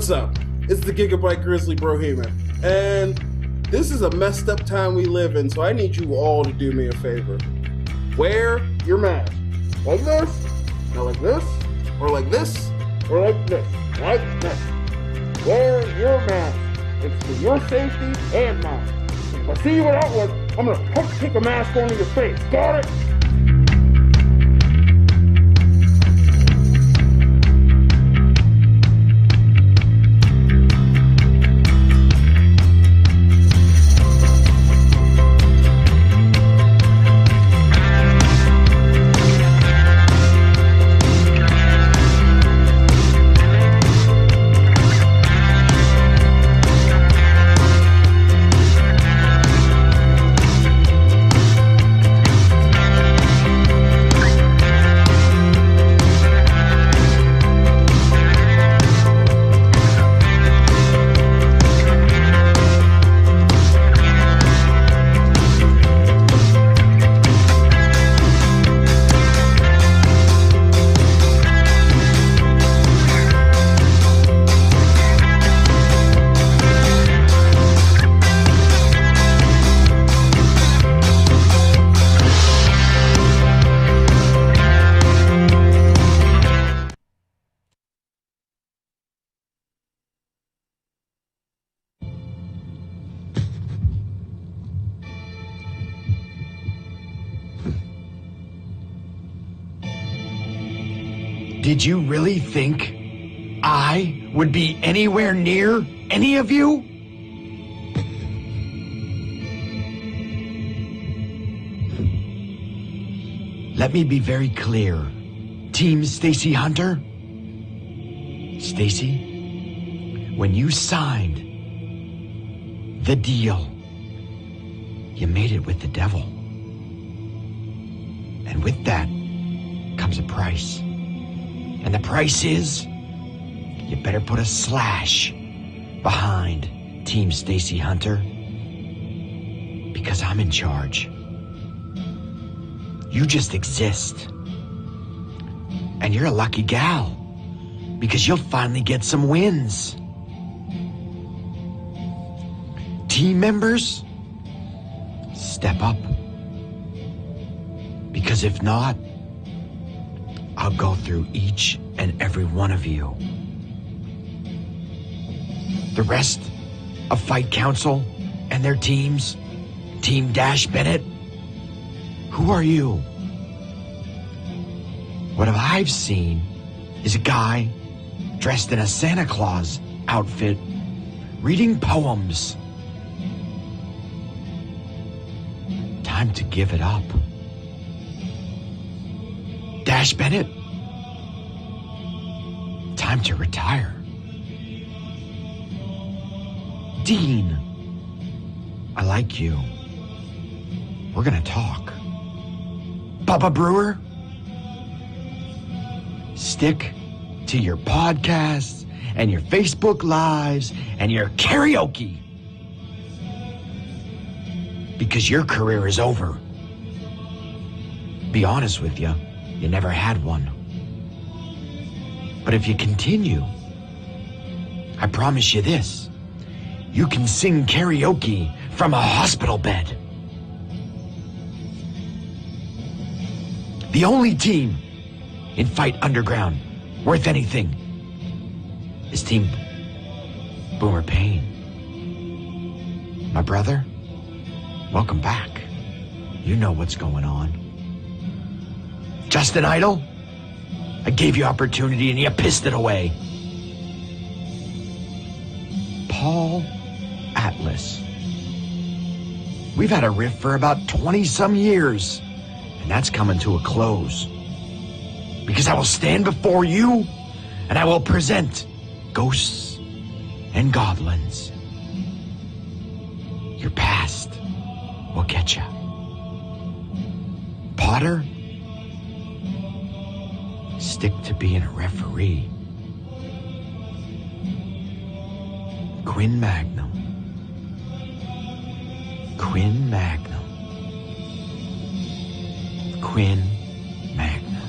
What's up? It's the Gigabyte Grizzly Brohema, and this is a messed up time we live in, so I need you all to do me a favor. Wear your mask. Like this, not like this, or like this, or like this, like this. Wear your mask. It's for your safety and mine. If I see you without one, I'm gonna kick a mask onto your face. Got it? Did you really think I would be anywhere near any of you? Let me be very clear. Team Stacy Hunter? Stacy, when you signed the deal, you made it with the devil. And with that comes a price. And the price is, you better put a slash behind Team Stacy Hunter, because I'm in charge. You just exist. And you're a lucky gal, because you'll finally get some wins. Team members, step up. Because if not, I'll go through each and every one of you. The rest of Fight Council and their teams, Team Dash Bennett, who are you? What I've seen is a guy dressed in a Santa Claus outfit, reading poems. Time to give it up. Dash Bennett, time to retire. Dean, I like you. We're gonna talk. Bubba Brewer, stick to your podcasts and your Facebook Lives and your karaoke, because your career is over. Be honest with you. You never had one. But if you continue, I promise you this. You can sing karaoke from a hospital bed. The only team in Fight Underground worth anything is Team Boomer Payne. My brother, welcome back. You know what's going on. Justin Idol, I gave you opportunity and you pissed it away. Paul Atlas, we've had a riff for about 20-some years, and that's coming to a close. Because I will stand before you and I will present ghosts and goblins. Your past will get you. Potter, stick to being a referee. Quinn Magnum. Quinn Magnum. Quinn Magnum.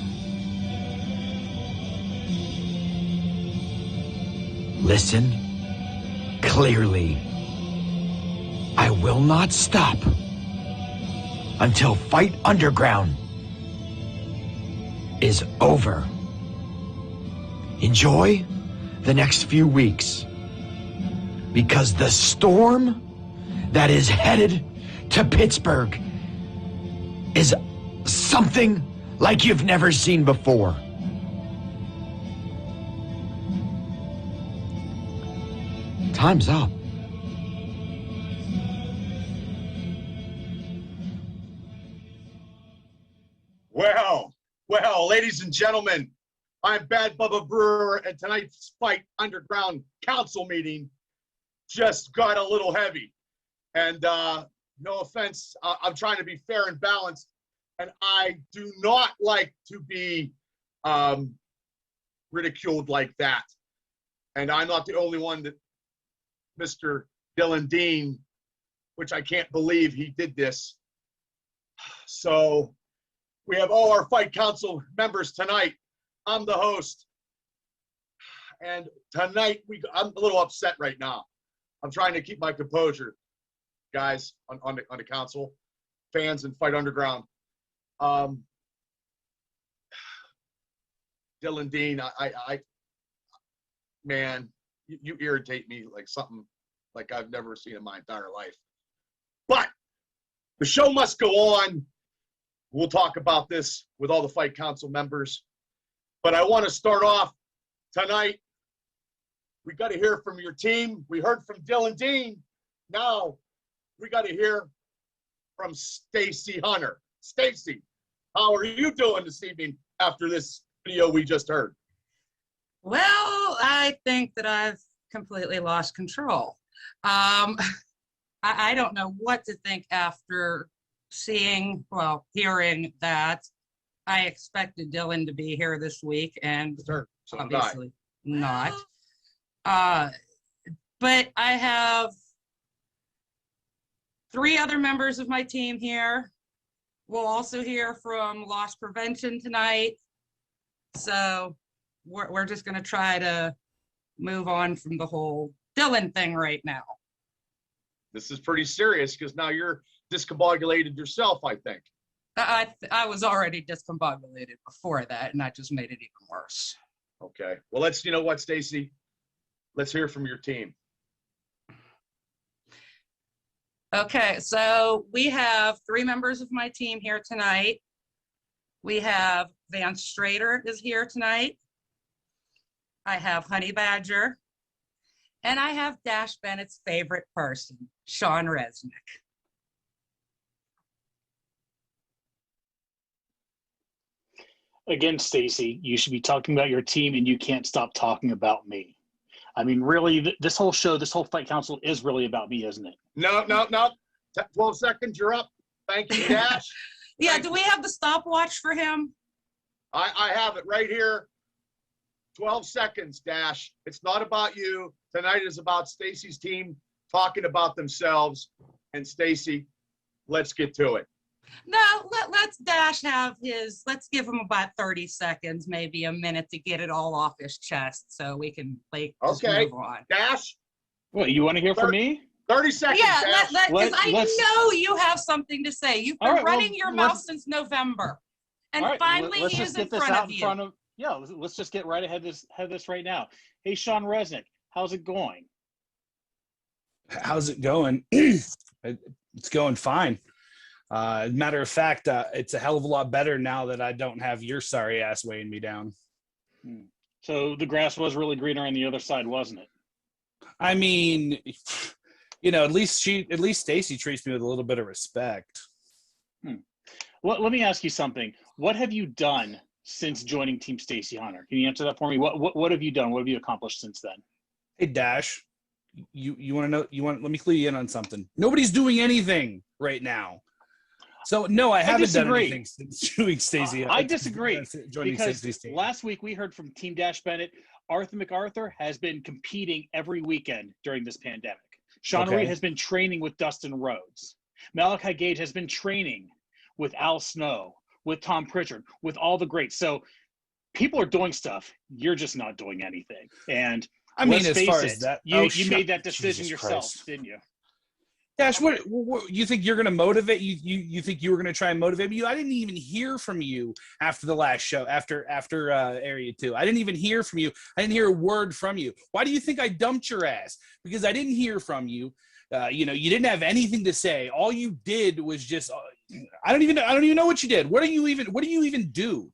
Listen clearly. I will not stop until Fight Underground is over. Enjoy the next few weeks, because the storm that is headed to Pittsburgh is something like you've never seen before. Time's up. Well, ladies and gentlemen, I'm Bad Bubba Brewer, and tonight's Fight Underground Council meeting just got a little heavy. And no offense, I'm trying to be fair and balanced, and I do not like to be ridiculed like that. And I'm not the only one that Mr. Dylan Dean, which I can't believe he did this. So we have all our Fight Council members tonight. I'm the host. And tonight, I'm a little upset right now. I'm trying to keep my composure, guys, on the council, fans and Fight Underground. Dylan Dean, man, you irritate me like something like I've never seen in my entire life. But the show must go on. We'll talk about this with all the Fight Council members. But I want to start off tonight. We got to hear from your team. We heard from Dylan Dean. Now we got to hear from Stacy Hunter. Stacy, how are you doing this evening after this video we just heard? Well, I think that I've completely lost control. I don't know what to think after hearing that. I expected Dylan to be here this week, and obviously not. But I have 3 other members of my team here. We'll also hear from Loss Prevention tonight. So we're just going to try to move on from the whole Dylan thing right now. This is pretty serious because now you're discombobulated yourself, I think. I was already discombobulated before that, and that just made it even worse. Okay. Well, you know what, Stacy? Let's hear from your team. Okay, so we have 3 members of my team here tonight. We have Vance Strader is here tonight. I have Honey Badger. And I have Dash Bennett's favorite person, Sean Resnick. Again, Stacy, you should be talking about your team, and you can't stop talking about me. I mean, really, this whole show, this whole Fight Council is really about me, isn't it? No. 12 seconds, you're up. Thank you, Dash. Yeah, do we have the stopwatch for him? I have it right here. 12 seconds, Dash. It's not about you. Tonight is about Stacy's team talking about themselves. And Stacy, let's get to it. No, let's Dash have his, let's give him about 30 seconds, maybe a minute to get it all off his chest so we can just move on. Dash? What, you want to hear from me? 30 seconds, Yeah, Dash. because I know you have something to say. You've been running your mouth since November. And finally let's he just is get in this front out of in you. front of, let's just get right ahead this right now. Hey, Sean Resnick, how's it going? How's it going? It's going fine. Matter of fact, it's a hell of a lot better now that I don't have your sorry ass weighing me down. So the grass was really greener on the other side, wasn't it? I mean, you know, at least Stacy treats me with a little bit of respect. Well, let me ask you something. What have you done since joining Team Stacy Hunter? Can you answer that for me? What have you done? What have you accomplished since then? Hey, Dash, you want to know? Let me clue you in on something. Nobody's doing anything right now. So no, I haven't done anything since joining Stacy. I disagree. Because last week we heard from Team Dash Bennett. Arthur MacArthur has been competing every weekend during this pandemic. Sean Reed has been training with Dustin Rhodes. Malachi Gage has been training with Al Snow, with Tom Pritchard, with all the greats. So people are doing stuff. You're just not doing anything. And I mean, Let's as far face as it, that, you made that decision Jesus yourself, Christ. didn't you? Dash, what you think you're going to motivate you think you were going to try and motivate me? I didn't even hear from you after the last show, after Area 2. I didn't even hear from you. I didn't hear a word from you. Why do you think I dumped your ass? Because I didn't hear from you. You didn't have anything to say. All you did was just I don't even know what you did. What do you even do?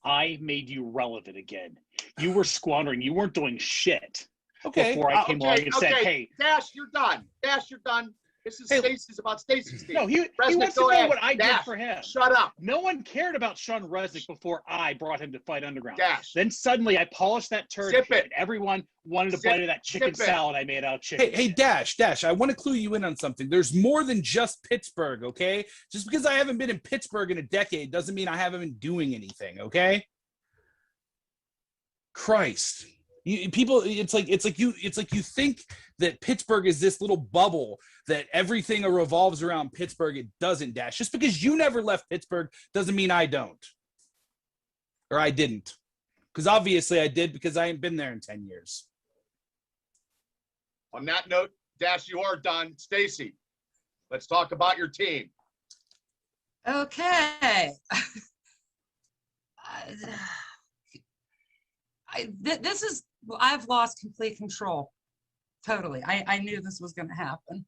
I made you relevant again. You were squandering. You weren't doing shit. Okay. Before I came along and said, "Hey, Dash, you're done. Dash, you're done. This is Stacy's about Stacy's team." No, he wants to know what I did for him. Shut up. No one cared about Sean Resnick before I brought him to Fight Underground. Dash. Then suddenly I polished that turd. Zip it. And everyone wanted to bite of that chicken salad I made out of chicken. Hey, Dash, I want to clue you in on something. There's more than just Pittsburgh, okay? Just because I haven't been in Pittsburgh in a decade doesn't mean I haven't been doing anything, okay? Christ. It's like you think that Pittsburgh is this little bubble that everything revolves around Pittsburgh. It doesn't, Dash. Just because you never left Pittsburgh doesn't mean I don't. Or I didn't. Because obviously I did, because I ain't been there in 10 years. On that note, Dash, you are done. Stacy, let's talk about your team. Okay. I've lost complete control. Totally. I knew this was going to happen.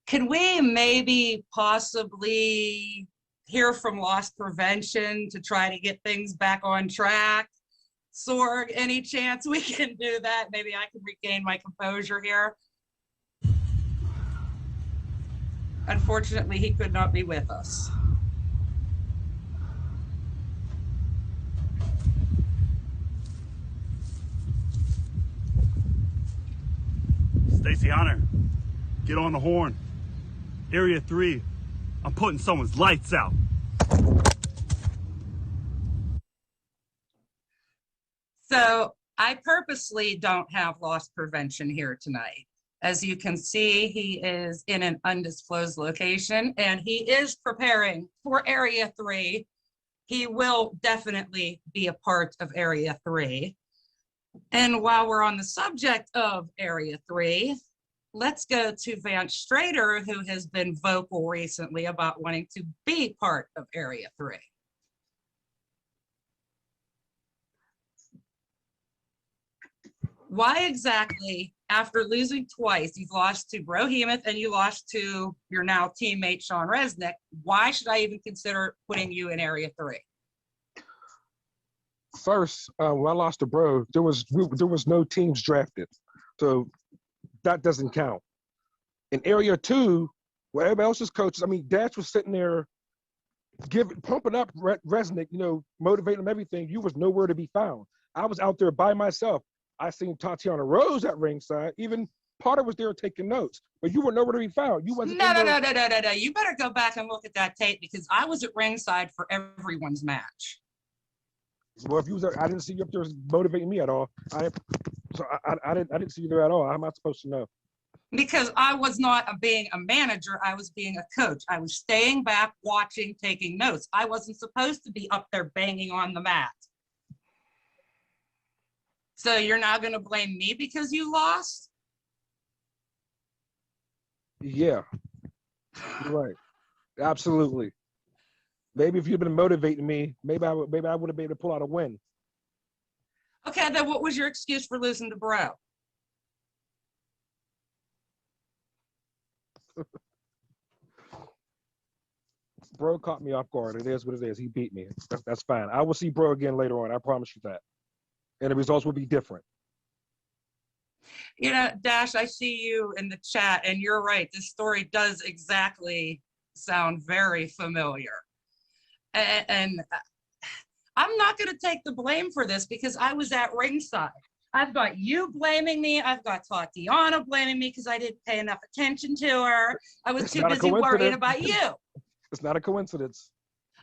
Can we maybe possibly hear from Loss Prevention to try to get things back on track? Sorg, any chance we can do that? Maybe I can regain my composure here. Unfortunately, he could not be with us. Stacy Hunter, get on the horn. Area 3, I'm putting someone's lights out. So I purposely don't have Loss Prevention here tonight. As you can see, he is in an undisclosed location and he is preparing for Area 3. He will definitely be a part of Area 3. And while we're on the subject of Area 3, let's go to Vance Strader, who has been vocal recently about wanting to be part of Area 3. Why exactly, after losing twice, you've lost to Brohemoth and you lost to your now teammate Sean Resnick, why should I even consider putting you in Area 3? First, when I lost to Bro, there was no teams drafted, so that doesn't count. In Area 2, where everybody else's coaches, I mean, Dash was sitting there pumping up Resnick, motivating him, everything. You was nowhere to be found. I was out there by myself. I seen Tatiana Rose at ringside. Even Potter was there taking notes, but you were nowhere to be found. You wasn't. No. You better go back and look at that tape because I was at ringside for everyone's match. Well, if you was there, I didn't see you up there motivating me at all. I didn't see you there at all. How am I supposed to know? Because I was not being a manager, I was being a coach. I was staying back, watching, taking notes. I wasn't supposed to be up there banging on the mat. So you're not going to blame me because you lost? Yeah, you're right. Absolutely. Maybe if you'd been motivating me, maybe I would have been able to pull out a win. Okay, then what was your excuse for losing to Bro? Bro caught me off guard. It is what it is. He beat me. That's fine. I will see Bro again later on. I promise you that. And the results will be different. Dash, I see you in the chat, and you're right. This story does exactly sound very familiar. And I'm not going to take the blame for this because I was at ringside. I've got you blaming me. I've got Tatiana blaming me because I didn't pay enough attention to her. I was too busy worrying about you. It's not a coincidence.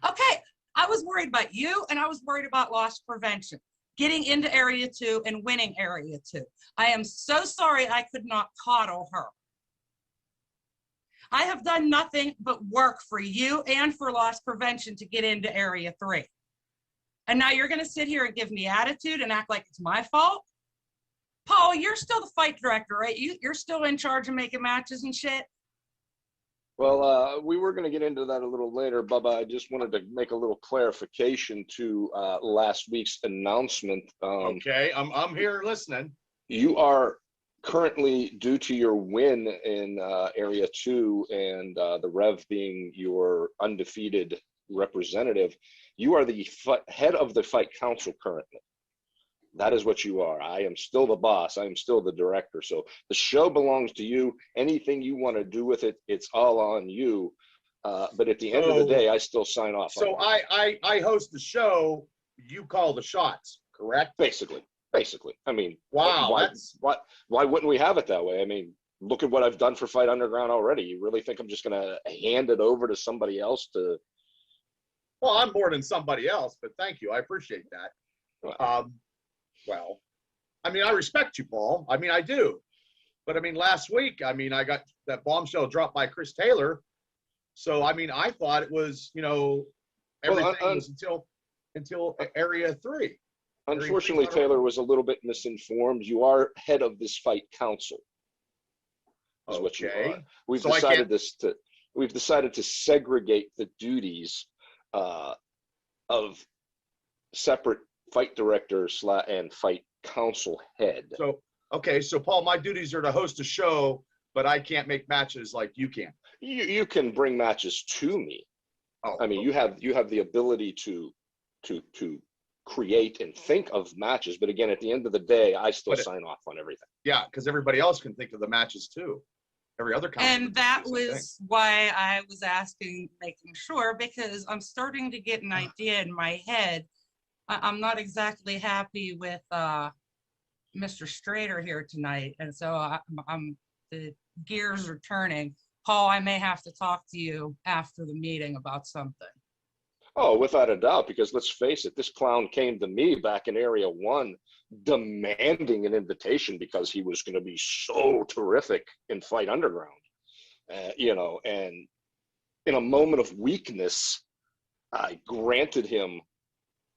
Okay, I was worried about you, and I was worried about Loss Prevention, getting into Area 2 and winning Area 2. I am so sorry I could not coddle her. I have done nothing but work for you and for Loss Prevention to get into Area 3. And now you're going to sit here and give me attitude and act like it's my fault? Paul, you're still the fight director, right? You're still in charge of making matches and shit? Well, we were going to get into that a little later, Bubba. I just wanted to make a little clarification to last week's announcement. Okay, I'm here listening. You are currently, due to your win in Area 2 and the Rev being your undefeated representative, you are the head of the Fight Council currently. That is what you are. I am still the boss. I am still the director. So the show belongs to you. Anything you want to do with it, it's all on you. But at the end of the day, I still sign off. So I host the show. You call the shots, correct? Basically. I mean, wow. Why wouldn't we have it that way? I mean, look at what I've done for Fight Underground already. You really think I'm just going to hand it over to somebody else to? Well, I'm more than somebody else, but thank you. I appreciate that. Well, I mean, I respect you, Paul. I mean, I do. But I mean, last week, I mean, I got that bombshell dropped by Chris Taylor. So, I mean, I thought it was, you know, everything was until Area 3. Unfortunately, Taylor was a little bit misinformed. You are head of this Fight Council. Is what you are. We've decided to segregate the duties of separate fight director and Fight Council head. So, okay, so Paul, my duties are to host a show, but I can't make matches like you can. You can bring matches to me. I mean, you have the ability to create and think of matches, but again, at the end of the day, I still sign off on everything. Yeah, because everybody else can think of the matches too. Every other company. And that was why I was asking, making sure, because I'm starting to get an idea in my head. I'm not exactly happy with Mr. Strader here tonight, and so the gears are turning. Paul, I may have to talk to you after the meeting about something. Oh, without a doubt, because let's face it, this clown came to me back in Area 1 demanding an invitation because he was going to be so terrific in Fight Underground. You know, and in a moment of weakness, I granted him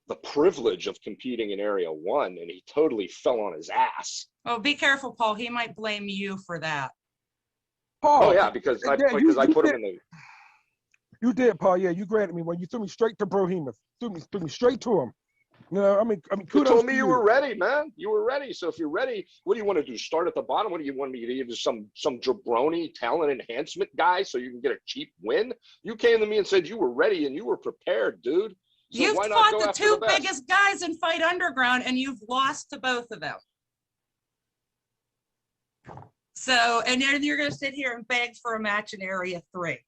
the privilege of competing in Area 1, and he totally fell on his ass. Oh, be careful, Paul. He might blame you for that. Paul, oh yeah, because I put him in the. You did, Paul. Yeah, you granted me when you threw me straight to Brohemoth. Threw me straight to him. You know, I mean, you told me you were ready, man. You were ready. So if you're ready, what do you want to do? Start at the bottom? What do you want me to give you some jabroni talent enhancement guy so you can get a cheap win? You came to me and said you were ready and you were prepared, dude. So you've why not fought go the after two the best? biggest guys in Fight Underground, and you've lost to both of them. So, and then you're going to sit here and beg for a match in Area 3.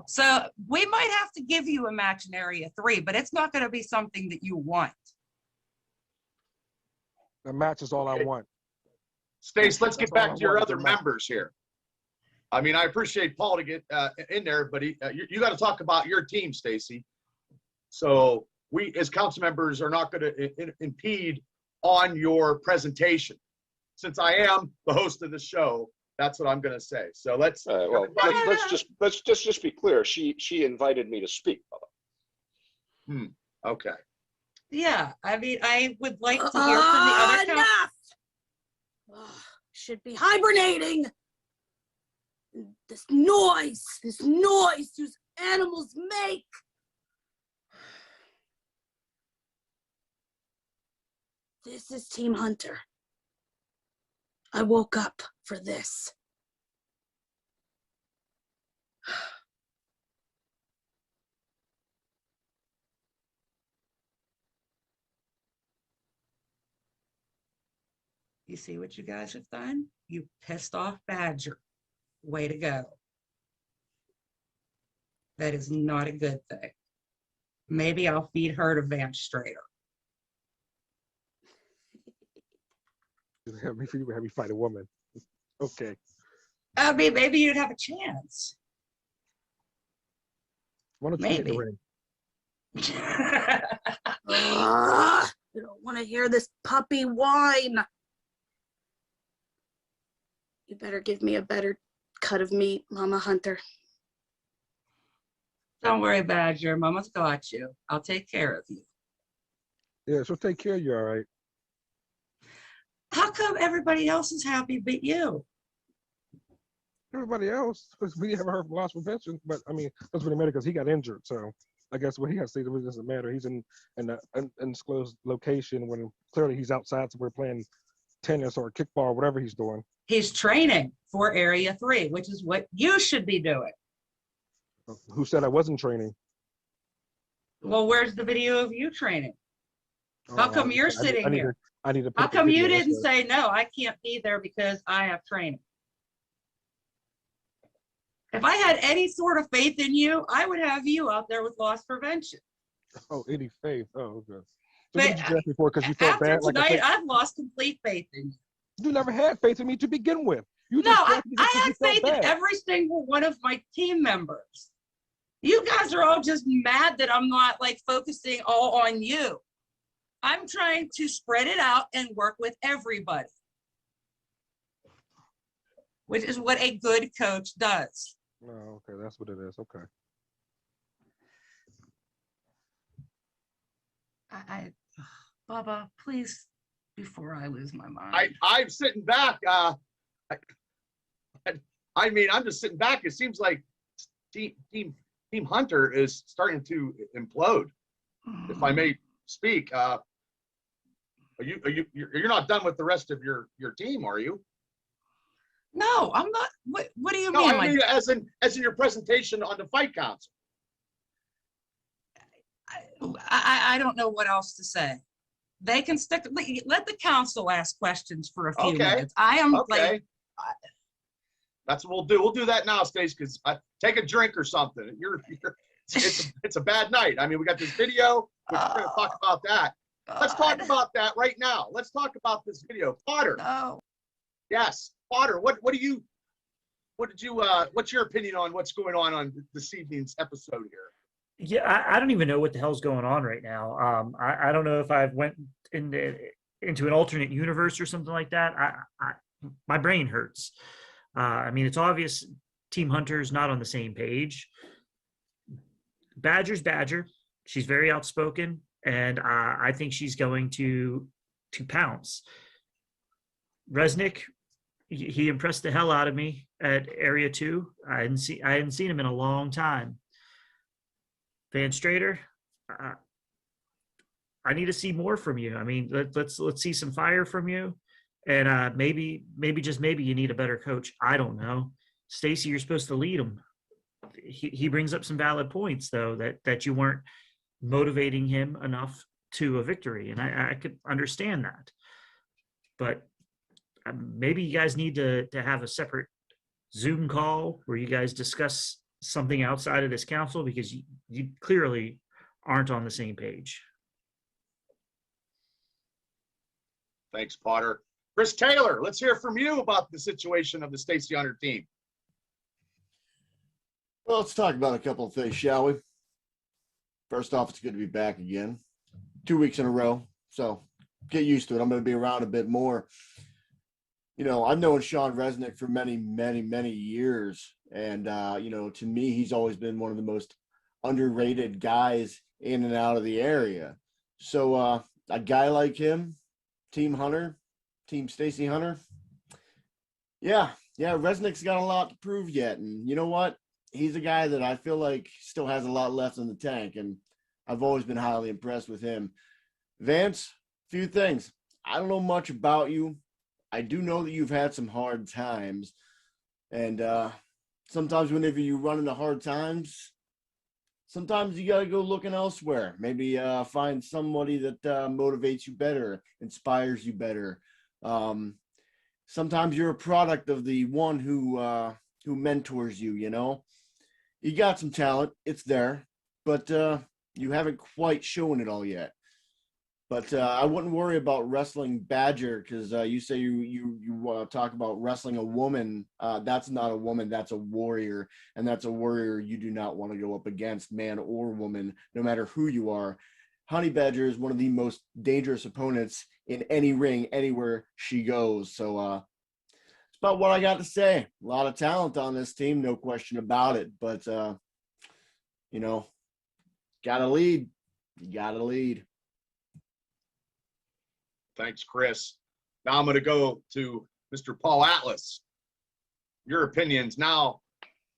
So we might have to give you a match in Area 3, but it's not going to be something that you want. The match is all I want. Stace, let's get back to your other members here. I mean, I appreciate Paul to get in there, but you got to talk about your team, Stacy. So we, as council members, are not going to impede on your presentation. Since I am the host of the show, that's what I'm going to say. So let's let's just be clear. She invited me to speak. Okay. Yeah, I mean, I would like to hear from the other. Enough! Should be hibernating. This noise these animals make. This is Team Hunter. I woke up for this. You see what you guys have done? You pissed off Badger. Way to go. That is not a good thing. Maybe I'll feed her to Vance Strader. Have me fight a woman. Okay. I mean, maybe you'd have a chance. Why don't you get in the ring? I don't want to hear this puppy whine. You better give me a better cut of meat, Mama Hunter. Don't worry, Badger. Mama's got you. I'll take care of you. Yeah, she'll take care of you, all right. How come everybody else is happy but you? Everybody else, because we haven't heard from Lost Prevention, but I mean, doesn't really matter because he got injured. So I guess what he has to say really doesn't matter. He's in an undisclosed location when clearly he's outside somewhere playing tennis or kickball or whatever he's doing. He's training for Area 3, which is what you should be doing. Who said I wasn't training? Well, where's the video of you training? How come you're sitting here? I need to. How come you didn't say, no, I can't be there because I have training? If I had any sort of faith in you, I would have you out there with loss prevention. Oh, any faith? Oh, okay. So But what did you draft me for? Because you felt after bad. tonight, I've lost complete faith in you. You never had faith in me to begin with. You No, just I drafted me because had you felt faith bad. in every single one of my team members. You guys are all just mad that I'm not like focusing all on you. I'm trying to spread it out and work with everybody, which is what a good coach does. Oh, okay, that's what it is. Okay. Bubba, please, before I lose my mind. I'm sitting back. I mean, I'm just sitting back. It seems like Team Hunter is starting to implode, if I may speak. You're not done with the rest of your team, are you? No, I'm not. What do you No, mean? I mean as in your presentation on the fight council. I don't know what else to say. They can let the council ask questions for a few minutes. I am like. That's what we'll do. We'll do that now, Stace, because take a drink or something. It's a bad night. I mean, we got this video. We're going to talk about that. Let's talk about that right now. Let's talk about this video. Potter. No. Yes, Potter. What's your opinion on what's going on this evening's episode here? Yeah, I don't even know what the hell's going on right now. I don't know if I went into an alternate universe or something like that. My brain hurts. I mean, it's obvious Team Hunter's not on the same page. Badger's Badger. She's very outspoken, and I think she's going to pounce. Resnick, he impressed the hell out of me at Area 2. I hadn't seen him in a long time. Van Strader, I need to see more from you. I mean, let's see some fire from you. And maybe just maybe you need a better coach. I don't know. Stacy, you're supposed to lead him. He brings up some valid points, though, that you weren't motivating him enough to a victory. And I could understand that. But maybe you guys need to have a separate Zoom call where you guys discuss something outside of this council, because you clearly aren't on the same page. Thanks, Potter. Chris Taylor, let's hear from you about the situation of the Stacy Hunter team. Well, let's talk about a couple of things, shall we? First off, it's good to be back again. 2 weeks in a row, so get used to it. I'm going to be around a bit more. You know, I've known Sean Resnick for many, many, many years. And, you know, to me, he's always been one of the most underrated guys in and out of the area. So a guy like him, Team Hunter, Team Stacy Hunter, yeah, Resnick's got a lot to prove yet. And you know what? He's a guy that I feel like still has a lot left in the tank. And I've always been highly impressed with him. Vance, few things. I don't know much about you. I do know that you've had some hard times. And sometimes whenever you run into hard times, sometimes you got to go looking elsewhere. Maybe find somebody that motivates you better, inspires you better. Sometimes you're a product of the one who mentors you, you know. You got some talent. It's there. But you haven't quite shown it all yet. But I wouldn't worry about wrestling Badger, because you say you talk about wrestling a woman. That's not a woman. That's a warrior. And that's a warrior you do not want to go up against, man or woman, no matter who you are. Honey Badger is one of the most dangerous opponents in any ring, anywhere she goes. So it's about what I got to say. A lot of talent on this team, no question about it. But, you know, got to lead. You got to lead. Thanks, Chris. Now I'm going to go to Mr. Paul Atlas. Your opinions now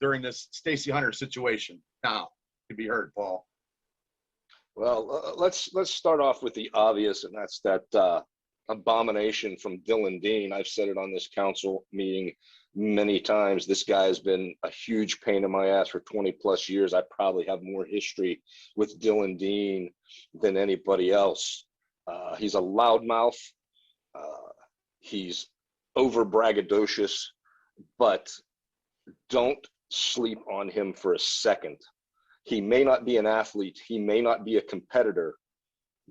during this Stacy Hunter situation now to be heard, Paul. Well, let's start off with the obvious, and that's that abomination from Dylan Dean. I've said it on this council meeting many times. This guy has been a huge pain in my ass for 20 plus years. I probably have more history with Dylan Dean than anybody else. He's a loudmouth. He's over braggadocious, but don't sleep on him for a second. He may not be an athlete, he may not be a competitor,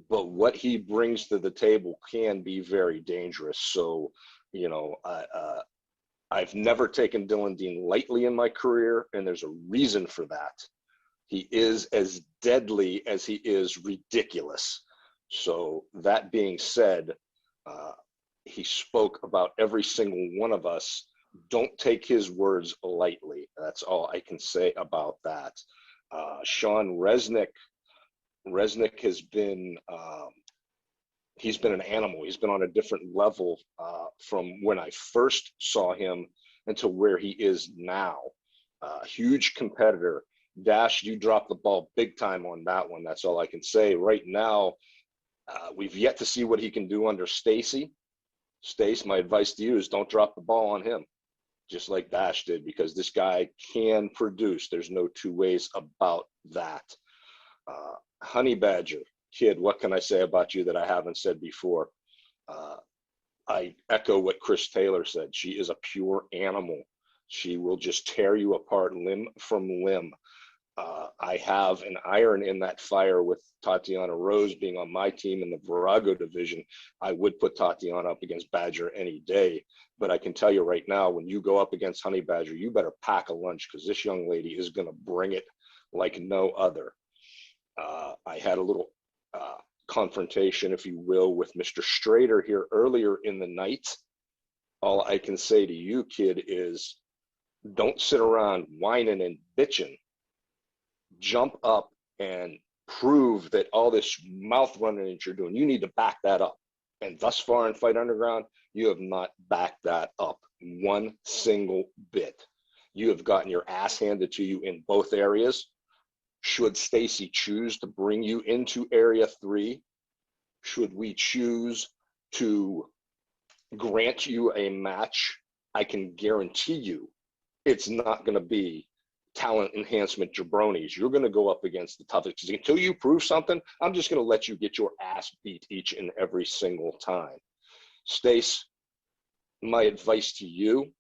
but what he brings to the table can be very dangerous. So, you know, I've never taken Dylan Dean lightly in my career, and there's a reason for that. He is as deadly as he is ridiculous. So that being said, he spoke about every single one of us. Don't take his words lightly. That's all I can say about that. Sean Resnick has been, he's been an animal. He's been on a different level from when I first saw him until where he is now. Huge competitor. Dash, you dropped the ball big time on that one. That's all I can say. Right now, we've yet to see what he can do under Stacy. Stace, my advice to you is don't drop the ball on him, just like Dash did, because this guy can produce. There's no two ways about that. Honey Badger, kid, what can I say about you that I haven't said before? I echo what Chris Taylor said. She is a pure animal. She will just tear you apart limb from limb. I have an iron in that fire with Tatiana Rose being on my team in the Virago division. I would put Tatiana up against Badger any day, but I can tell you right now, when you go up against Honey Badger, you better pack a lunch, because this young lady is going to bring it like no other. I had a little confrontation, if you will, with Mr. Strader here earlier in the night. All I can say to you, kid, is don't sit around whining and bitching. Jump up and prove that all this mouth running that you're doing, you need to back that up. And thus far in Fight Underground, you have not backed that up one single bit. You have gotten your ass handed to you in both areas. Should Stacy choose to bring you into Area 3, should we choose to grant you a match, I can guarantee you it's not going to be talent enhancement jabronis. You're going to go up against the toughest. Because until you prove something, I'm just going to let you get your ass beat each and every single time. Stace, my advice to you,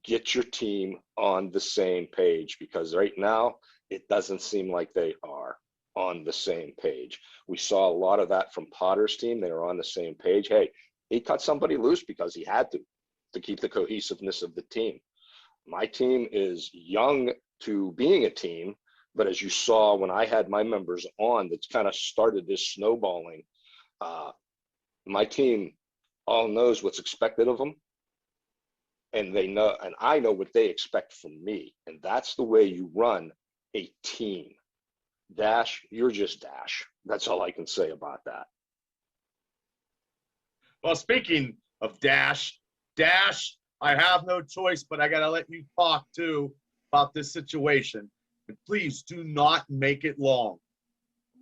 get your team on the same page, because right now it doesn't seem like they are on the same page. We saw a lot of that from Potter's team. They were on the same page. Hey, he cut somebody loose because he had to keep the cohesiveness of the team. My team is young to being a team, but as you saw when I had my members on, that's kind of started this snowballing. My team all knows what's expected of them, and they know, and I know what they expect from me, and that's the way you run a team. Dash, you're just Dash. That's all I can say about that. Well, speaking of Dash, I have no choice, but I got to let you talk too about this situation. And please do not make it long.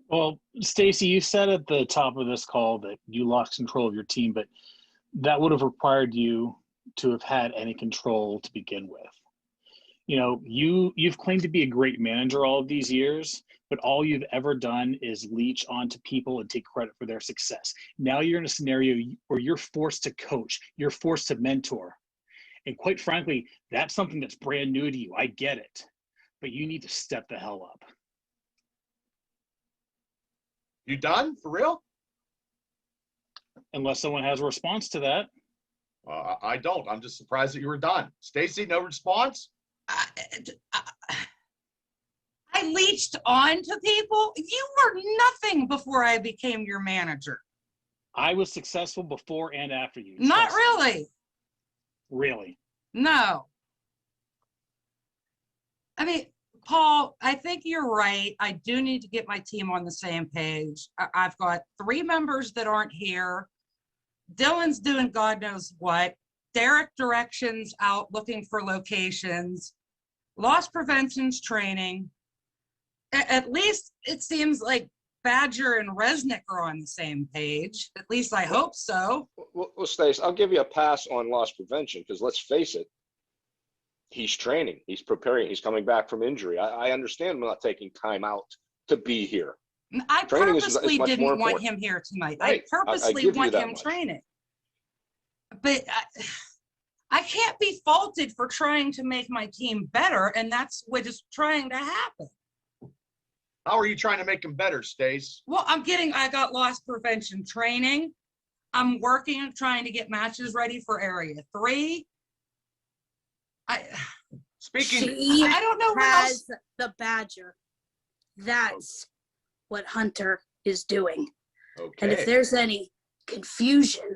Well, Stacy, you said at the top of this call that you lost control of your team, but that would have required you to have had any control to begin with. You know, you've claimed to be a great manager all of these years, but all you've ever done is leech onto people and take credit for their success. Now you're in a scenario where you're forced to coach, you're forced to mentor. And quite frankly, that's something that's brand new to you. I get it, but you need to step the hell up. You done? For real? Unless someone has a response to that. I don't. I'm just surprised that you were done. Stacy, no response? I leached on to people. You were nothing before I became your manager. I was successful before and after you. Not really. Really? No. I mean, Paul, I think you're right. I do need to get my team on the same page. I've got 3 members that aren't here Dylan's doing God knows what. Derek directions out looking for locations. Loss prevention's training. At least it seems like Badger and Resnick are on the same page. At least I hope so. Well, Stace, I'll give you a pass on loss prevention because let's face it, he's training, he's preparing, he's coming back from injury. I understand him not taking time out to be here. I Training is purposely much didn't more want important. him here tonight. Right. I purposely give you want that him much. training. But I can't be faulted for trying to make my team better, and that's what is trying to happen. How are you trying to make him better, Stace? Well, I got loss prevention training. I'm working on trying to get matches ready for Area 3. Speaking, She I don't know what has else. the Badger. That's what Hunter is doing. And if okay. there's any confusion,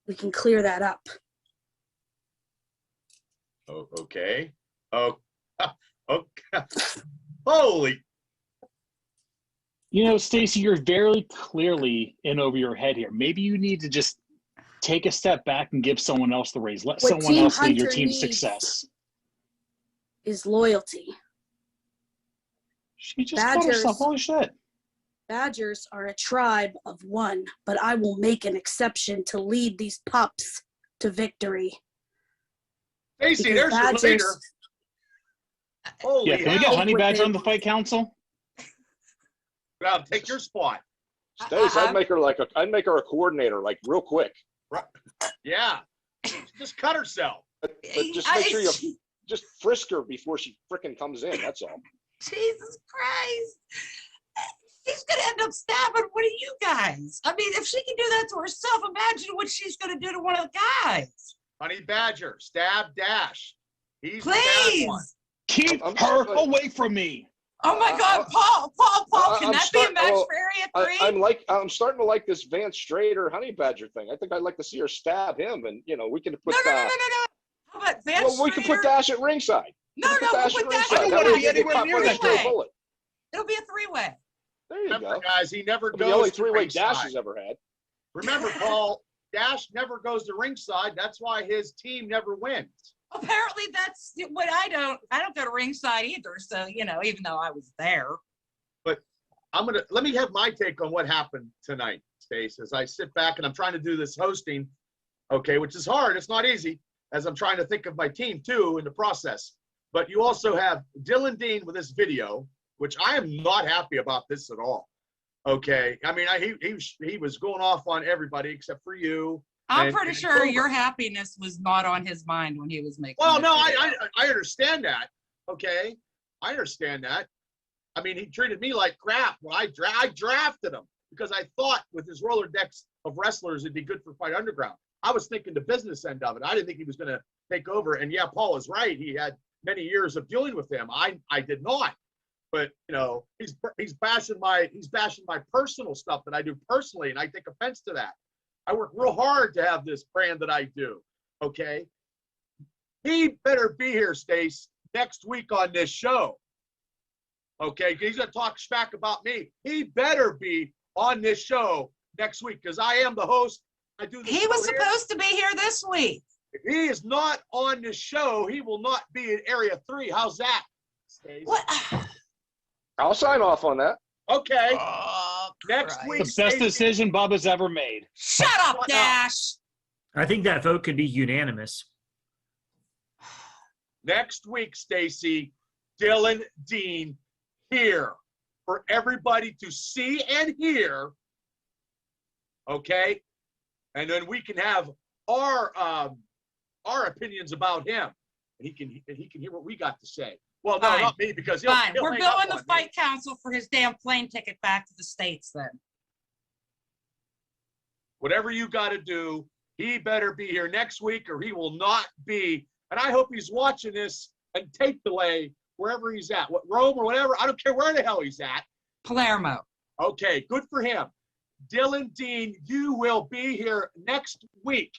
we can clear that up. Oh, okay. Oh, okay. Holy. You know, Stacy, you're very clearly in over your head here. Maybe you need to just take a step back and give someone else the raise. Let What someone Team else lead your Hunter team's needs success. Is loyalty. She just called herself, Badgers. holy shit. Badgers are a tribe of one, but I will make an exception to lead these pups to victory. Stacy, Because there's your Badgers- leader. Holy Yeah, can we hell. get Honey what Badger they on the fight council? Now take your spot. Stace, I'd make her a coordinator like real quick. Right. Yeah. Just cut herself. But just make sure you just frisk her before she frickin' comes in. That's all. Jesus Christ. She's going to end up stabbing one of you guys. I mean, if she can do that to herself, imagine what she's going to do to one of the guys. Honey Badger, stab dash. He's the bad one. Please. Keep I'm her just like- away from me. Oh my God, Paul, can I'm that be a match well, for Area 3? I'm starting to like this Vance Strader Honey Badger thing. I think I'd like to see her stab him, and we can put. No. How about Vance Well, we can put Strader? Dash at ringside. No, We can we'll Dash put at Dash ringside. I don't That wanna way be he can get anywhere caught near with a that straight guy. bullet. It'll be a three-way. There you Remember, go. guys, he never It'll be goes the only to three-way Dash ringside. has ever had. Remember, Paul, Dash never goes to ringside. That's why his team never wins. Apparently that's what I don't go to ringside either. So, even though I was there. Let me have my take on what happened tonight, Stace, as I sit back and I'm trying to do this hosting, okay, which is hard. It's not easy, as I'm trying to think of my team too in the process. But you also have Dylan Dean with this video, which I am not happy about this at all. Okay, I mean, he was going off on everybody except for you. I'm pretty and sure Cobra. your happiness was not on his mind when he was making. Well, this no, video. I understand that. Okay, I understand that. I mean, he treated me like crap. Well, I drafted him because I thought with his Rolodex of wrestlers, it'd be good for Fight Underground. I was thinking the business end of it. I didn't think he was going to take over. And yeah, Paul is right. He had many years of dealing with him. I did not. But he's bashing my personal stuff that I do personally, and I take offense to that. I work real hard to have this brand that I do. Okay, he better be here, Stace, next week on this show. Okay, he's gonna talk smack about me. He better be on this show next week because I am the host. I do. This He was show here. supposed to be here this week. If he is not on this show, he will not be in Area 3. How's that, Stace? What? I'll sign off on that. Okay. Oh, Next Christ. week, The best Stacey, decision Bubba's ever made. Shut up, Shut up. Dash. I think that vote could be unanimous. next week, Stacy, Dylan Dean here for everybody to see and hear. Okay, and then we can have our opinions about him. And he can hear what we got to say. Well, no, Fine. not me because he'll, Fine. he'll We're hang up billing the on me. fight council for his damn plane ticket back to the States then. Whatever you got to do, he better be here next week or he will not be. And I hope he's watching this and tape delay wherever he's at, Rome or whatever. I don't care where the hell he's at. Palermo. Okay, good for him. Dylan Dean, you will be here next week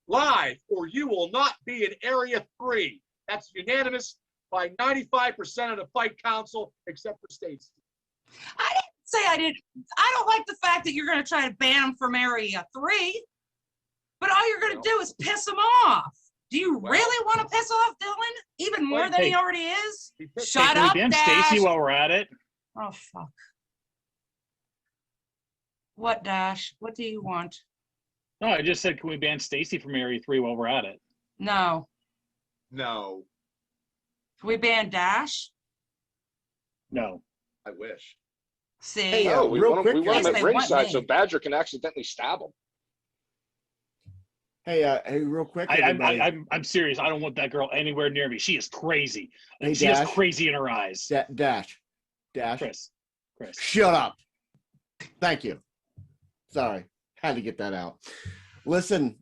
live or you will not be in Area 3. That's unanimous by 95% of the fight council except for Stacy. I didn't say I didn't. I don't like the fact that you're going to try to ban him from Area 3, but all you're going to do is piss him off. Do you really want to piss off Dylan even more than he already is? Shut up, Can we ban Dash. Stacy while we're at it? Oh, fuck. What, Dash? What do you want? No, I just said, can we ban Stacy from Area 3 while we're at it? No. No, Can we ban Dash? No. I wish. See? Hey, No, we real want quick, him, we want Yes, him they at want ringside me. so Badger can accidentally stab him. Hey, real quick, everybody. I'm serious. I don't want that girl anywhere near me. She is crazy. Hey, She has Dash. crazy in her eyes. Dash. Chris. Shut up. Thank you. Sorry. Had to get that out. Listen,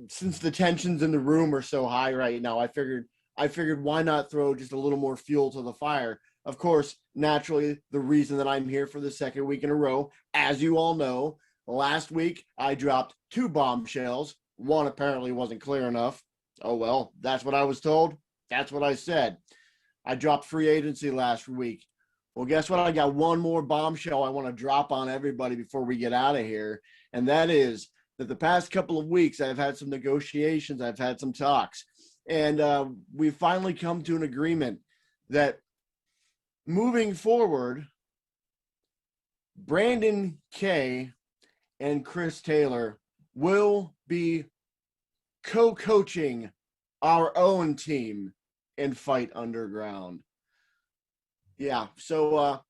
since the tensions in the room are so high right now, I figured why not throw just a little more fuel to the fire. Of course, naturally, the reason that I'm here for the second week in a row, as you all know, last week I dropped 2 bombshells. One apparently wasn't clear enough. Oh, well, that's what I was told. That's what I said. I dropped free agency last week. Well, guess what? I got one more bombshell I want to drop on everybody before we get out of here. And that is that the past couple of weeks, I've had some negotiations. I've had some talks. And we've finally come to an agreement that moving forward, Brandon Kay and Chris Taylor will be co-coaching our own team in Fight Underground. Yeah, so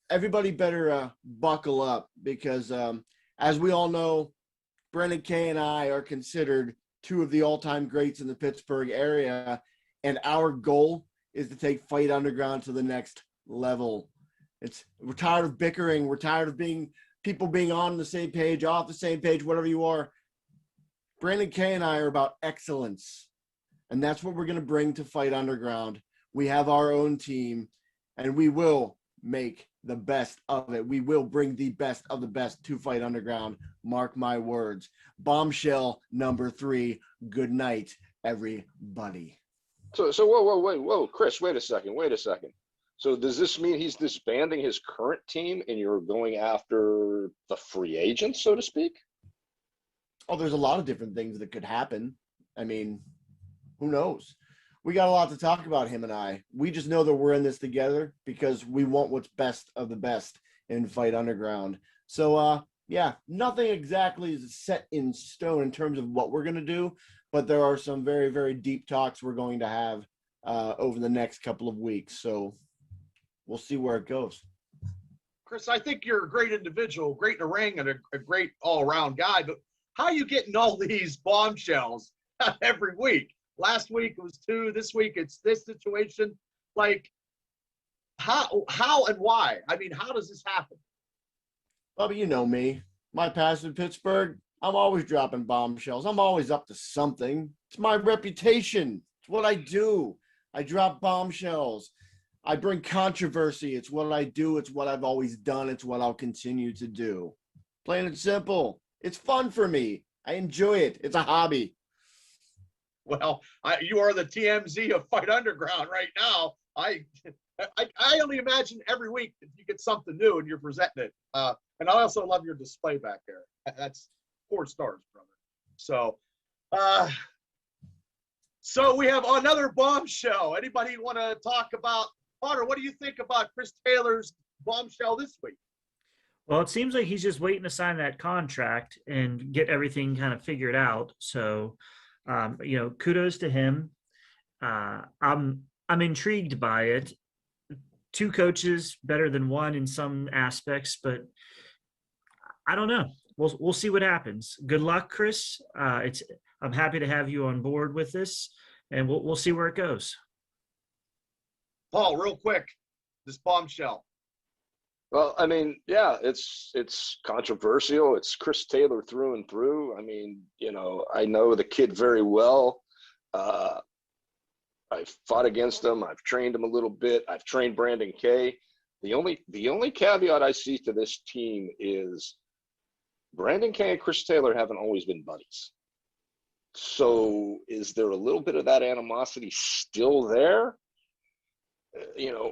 everybody better buckle up because as we all know, Brandon Kay and I are considered 2 of the all-time greats in the Pittsburgh area, and our goal is to take Fight Underground to the next level. We're tired of bickering. We're tired of people being on the same page, off the same page, whatever you are. Brandon Kay and I are about excellence, and that's what we're going to bring to Fight Underground. We have our own team, and we will make the best of it. We will bring the best of the best to Fight Underground. Mark my words. Bombshell number 3. Good night, everybody. So whoa, Chris, wait a second. So does this mean he's disbanding his current team and you're going after the free agents, so to speak? Oh, there's a lot of different things that could happen. I mean, who knows? We got a lot to talk about, him and I. We just know that we're in this together because we want what's best of the best in Fight Underground. So, yeah, nothing exactly is set in stone in terms of what we're going to do, but there are some very, very deep talks we're going to have over the next couple of weeks. So we'll see where it goes. Chris, I think you're a great individual, great in the ring, and a great all-around guy, but how are you getting all these bombshells every week? Last week it was 2. This week it's this situation. Like, how and why? I mean, how does this happen? Bubby, you know me. My past in Pittsburgh, I'm always dropping bombshells. I'm always up to something. It's my reputation. It's what I do. I drop bombshells. I bring controversy. It's what I do. It's what I've always done. It's what I'll continue to do. Plain and simple. It's fun for me. I enjoy it. It's a hobby. Well, you are the TMZ of Fight Underground right now. I only imagine every week that you get something new and you're presenting it. And I also love your display back there. That's 4 stars, brother. So we have another bombshell. Anybody want to talk about, Potter, what do you think about Chris Taylor's bombshell this week? Well, it seems like he's just waiting to sign that contract and get everything kind of figured out. So, kudos to him. I'm intrigued by it. 2 coaches, better than 1 in some aspects, but I don't know. We'll see what happens. Good luck, Chris. I'm happy to have you on board with this, and we'll see where it goes. Paul, real quick, this bombshell. Well, I mean, yeah, it's controversial. It's Chris Taylor through and through. I mean, I know the kid very well. I've fought against him. I've trained him a little bit. I've trained Brandon Kay. The only caveat I see to this team is Brandon Kay and Chris Taylor haven't always been buddies. So is there a little bit of that animosity still there?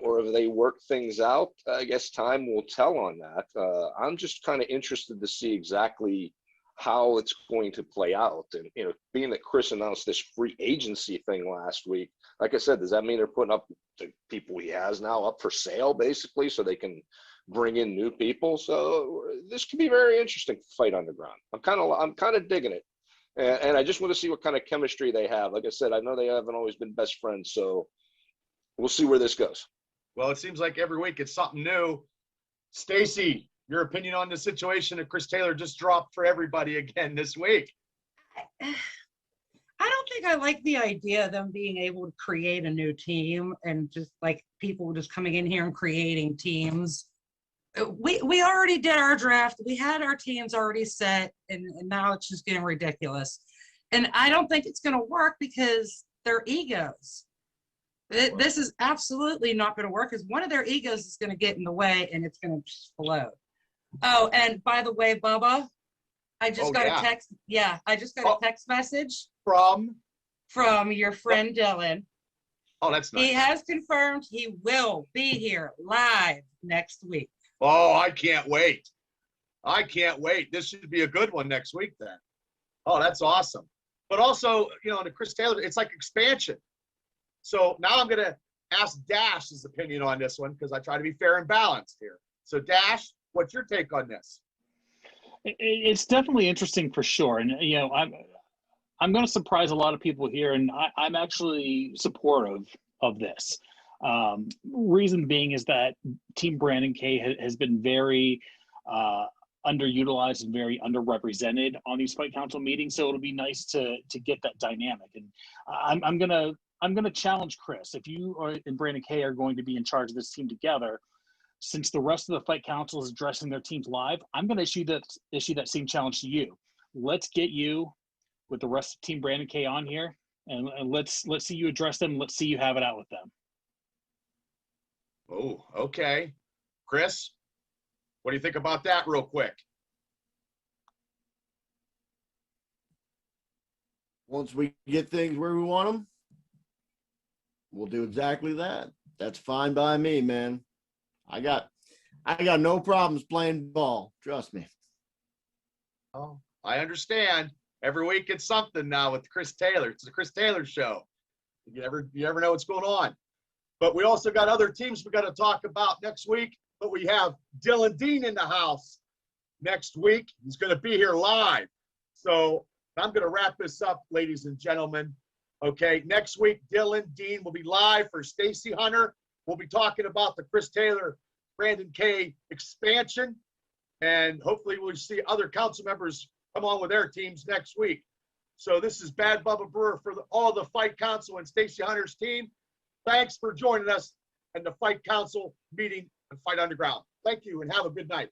or if they work things out, I guess time will tell on that. I'm just kind of interested to see exactly how it's going to play out. And, being that Chris announced this free agency thing last week, like I said, does that mean they're putting up the people he has now up for sale, basically, so they can bring in new people? So this could be very interesting fight underground. I'm kind of digging it. And I just want to see what kind of chemistry they have. Like I said, I know they haven't always been best friends, so we'll see where this goes. Well, it seems like every week it's something new. Stacy, your opinion on the situation that Chris Taylor just dropped for everybody again this week? I don't think I like the idea of them being able to create a new team and just like people just coming in here and creating teams. We already did our draft. We had our teams already set, and now it's just getting ridiculous. And I don't think it's going to work because their egos. This is absolutely not going to work because one of their egos is going to get in the way and it's going to explode. Oh, and by the way, Bubba, I just got a text. Yeah, I just got a text message from your friend Dylan. Oh, that's nice. He has confirmed he will be here live next week. Oh, I can't wait. I can't wait. This should be a good one next week then. Oh, that's awesome. But also, the Chris Taylor, it's like expansion. So now I'm going to ask Dash's opinion on this one because I try to be fair and balanced here. So Dash, what's your take on this? It's definitely interesting for sure. And, I'm going to surprise a lot of people here, and I'm actually supportive of this. Reason being is that Team Brandon K has been very underutilized and very underrepresented on these fight council meetings. So it'll be nice to get that dynamic. And I'm gonna challenge Chris. If you and Brandon K are going to be in charge of this team together, since the rest of the fight council is addressing their teams live, I'm going to issue that same challenge to you. Let's get you with the rest of Team Brandon K on here, and let's see you address them. Let's see you have it out with them. Oh, okay. Chris, what do you think about that real quick? Once we get things where we want them, we'll do exactly that. That's fine by me, man. I got no problems playing ball. Trust me. Oh, I understand. Every week it's something now with Chris Taylor. It's the Chris Taylor show. You never know what's going on. But we also got other teams we got to talk about next week. But we have Dylan Dean in the house next week. He's going to be here live. So I'm going to wrap this up, ladies and gentlemen. Okay, next week, Dylan Dean will be live for Stacy Hunter. We'll be talking about the Chris Taylor, Brandon K expansion. And hopefully we'll see other council members come on with their teams next week. So this is Bad Bubba Brewer for all the Fight Council and Stacy Hunter's team. Thanks for joining us in the Fight Council meeting and Fight Underground. Thank you and have a good night.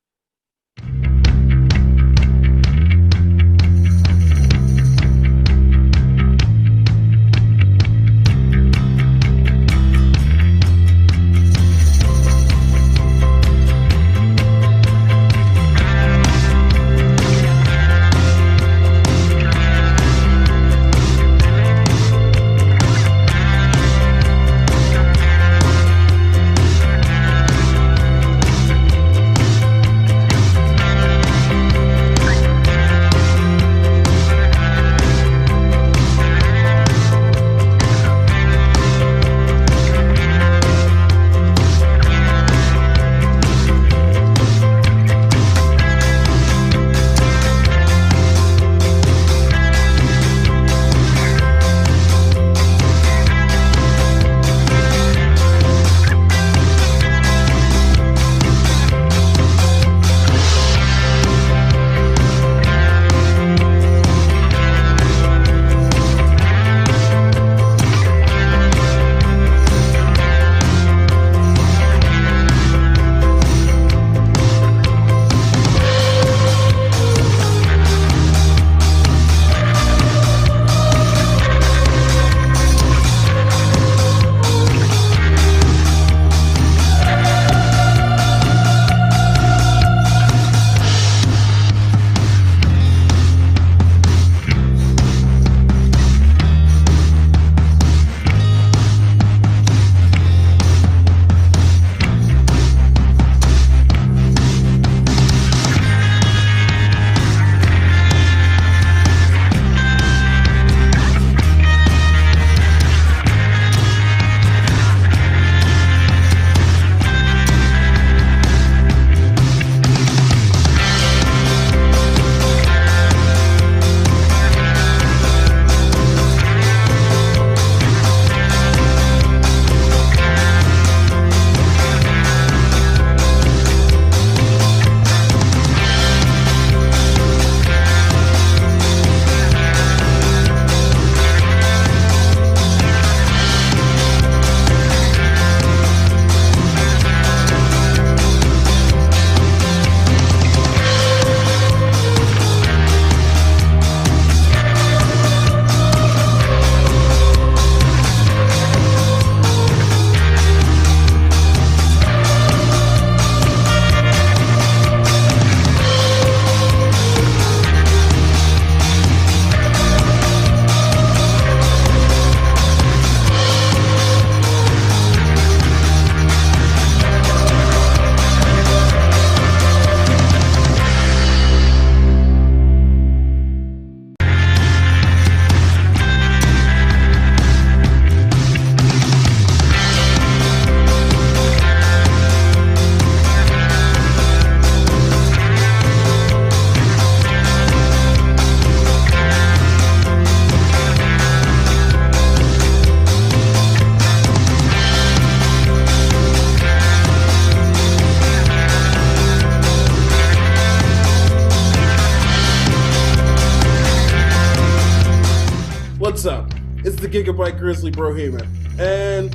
What's up? It's the Gigabyte Grizzly Brohema, and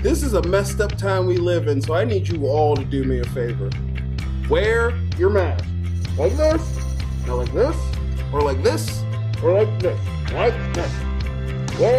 this is a messed up time we live in, so I need you all to do me a favor. Wear your mask. Like this, not like this, or like this, or like this, like this. Wear